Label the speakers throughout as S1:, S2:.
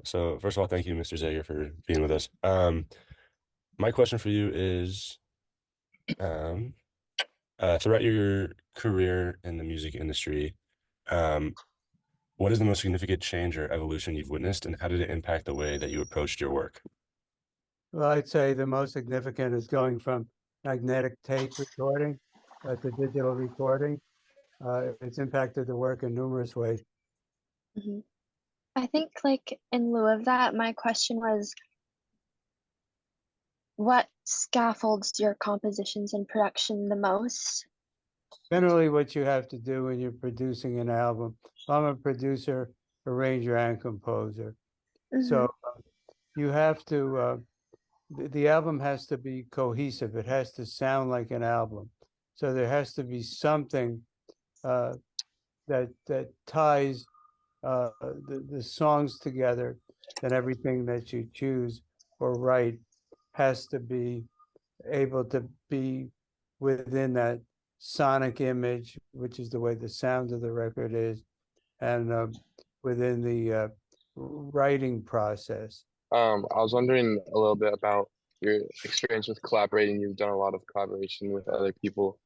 S1: So first of all, thank you, Mr. Zager, for being with us. My question for you is, um, throughout your career in the music industry, um, what is the most significant change or evolution you've witnessed, and how did it impact the way that you approached your work?
S2: Well, I'd say the most significant is going from magnetic tape recording to digital recording. It's impacted the work in numerous ways.
S3: hmm I think, like, in lieu of that, my question was, what scaffolds your compositions and production the most?
S2: Generally, what you have to do when you're producing an album, I'm a producer, arranger, and composer.
S3: hmm
S2: So you have to, the album has to be cohesive. It has to sound like an album. So there has to be something uh, that ties the songs together, then everything that you choose or write has to be able to be within that sonic image, which is the way the sound of the record is, and within the writing process.
S4: I was wondering a little bit about your experience with collaborating. You've done a lot of collaboration with other people.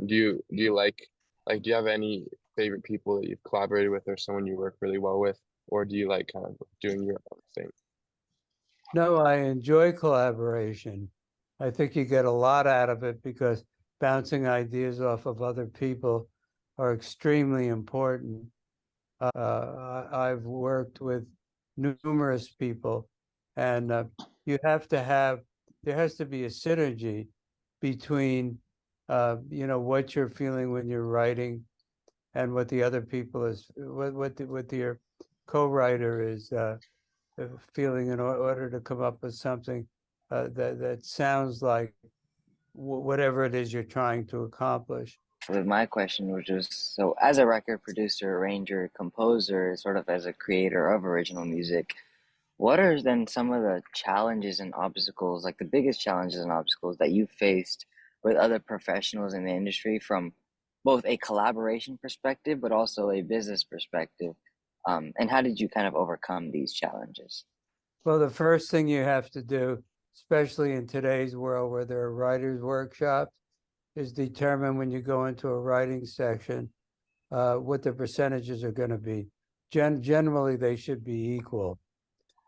S4: Do you like do you have any favorite people that you've collaborated with or someone you work really well with, or do you like kind of doing your own thing?
S2: No, I enjoy collaboration. I think you get a lot out of it because bouncing ideas off of other people are extremely important. I've worked with numerous people, and you have to have, there has to be a synergy between, what you're feeling when you're writing and what the other people is, what your co-writer is feeling in order to come up with something that sounds like whatever it is you're trying to accomplish.
S5: With my question, which was so as a record producer, arranger, composer, sort of as a creator of original music, what are then some of the challenges and obstacles, like the biggest challenges and obstacles that you faced with other professionals in the industry from both a collaboration perspective, but also a business perspective? And how did you kind of overcome these challenges?
S2: Well, the first thing you have to do, especially in today's world where there are writers' workshops, is determine when you go into a writing section what the percentages are going to be. Generally, they should be equal.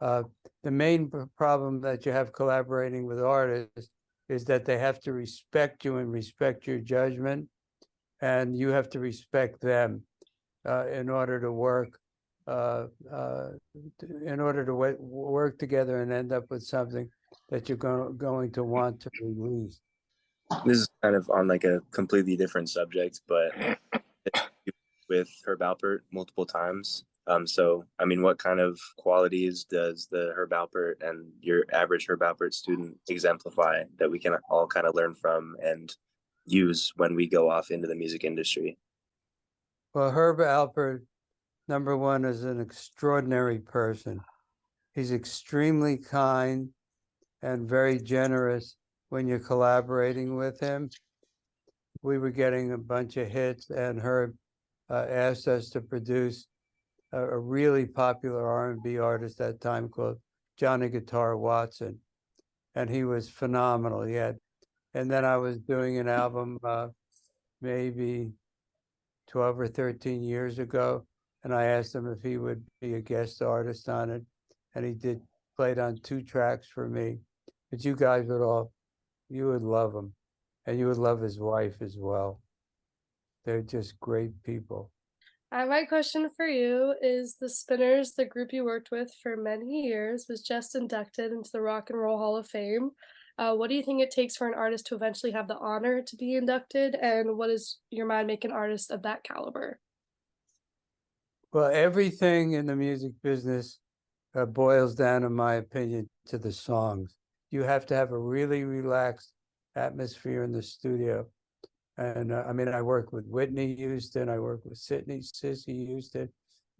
S2: Uh, the main problem that you have collaborating with artists is that they have to respect you and respect your judgment, and you have to respect them in order to work uh, uh, in order to work together and end up with something that you're going to want to release.
S6: This is kind of on like a completely different subject, but with Herb Alpert multiple times. So, I mean, what kind of qualities does the Herb Alpert and your average Herb Alpert student exemplify that we can all kind of learn from and use when we go off into the music industry?
S2: Well, Herb Alpert, number one, is an extraordinary person. He's extremely kind and very generous when you're collaborating with him. We were getting a bunch of hits, and Herb asked us to produce a really popular R&B artist at that time called Johnny Guitar Watson, and he was phenomenal. And then I was doing an album maybe 12 or 13 years ago, and I asked him if he would be a guest artist on it, and he did, played on 2 tracks for me. But you would love him, and you would love his wife as well. They're just great people.
S7: My question for you is the Spinners, the group you worked with for many years, was just inducted into the Rock and Roll Hall of Fame. What do you think it takes for an artist to eventually have the honor to be inducted, and what does your mind make an artist of that caliber?
S2: Well, everything in the music business boils down, in my opinion, to the songs. You have to have a really relaxed atmosphere in the studio. And I mean, I work with Whitney Houston, I work with Sissy Houston.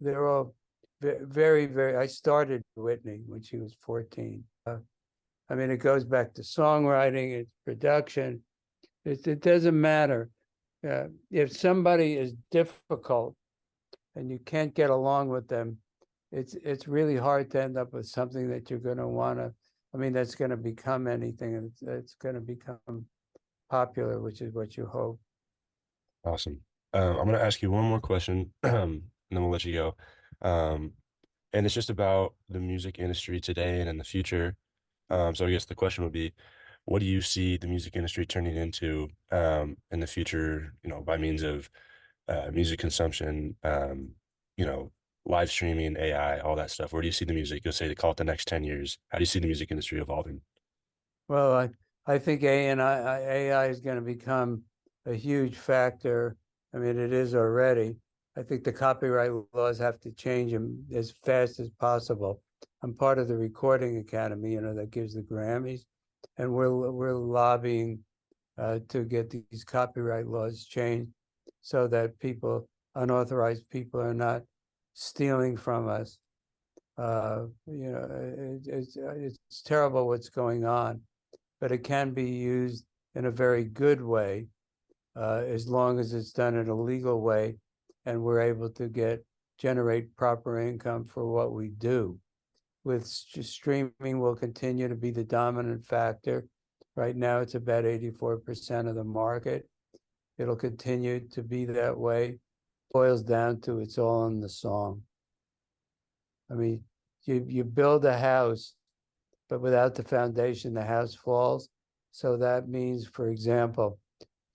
S2: They're all very, very, I started Whitney when she was 14. I mean, it goes back to songwriting, it's production. It doesn't matter. If somebody is difficult and you can't get along with them, it's really hard to end up with something that you're going to want to, I mean, that's going to become anything, and it's going to become popular, which is what you hope.
S1: Awesome. I'm going to ask you one more question, and then we'll let you go. And it's just about the music industry today and in the future. So I guess the question would be, what do you see the music industry turning into in the future, by means of music consumption, live streaming, AI, all that stuff? Where do you see the music? You'll say to call it the next 10 years. How do you see the music industry evolving?
S2: Well, I think AI is going to become a huge factor. I mean, it is already. I think the copyright laws have to change them as fast as possible. I'm part of the Recording Academy, that gives the Grammys, and we're lobbying to get these copyright laws changed so that unauthorized people are not stealing from us. It's terrible what's going on, but it can be used in a very good way, as long as it's done in a legal way, and we're able to generate proper income for what we do. With streaming will continue to be the dominant factor. Right now, it's about 84% of the market. It'll continue to be that way. Boils down to it's all in the song. I mean, you build a house, but without the foundation, the house falls. So that means, for example,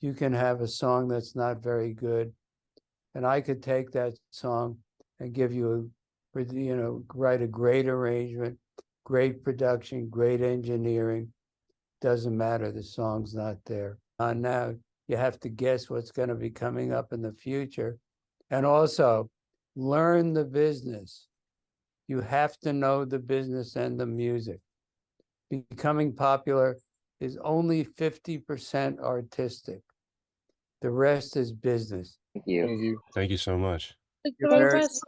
S2: you can have a song that's not very good, and I could take that song and give you write a great arrangement, great production, great engineering. Doesn't matter, the song's not there. Now you have to guess what's going to be coming up in the future, and also learn the business. You have to know the business and the music. Becoming popular is only 50% artistic. The rest is business.
S5: Thank you.
S4: Thank you.
S1: Thank you so much.
S7: It's
S2: You're
S7: one
S2: very
S7: question.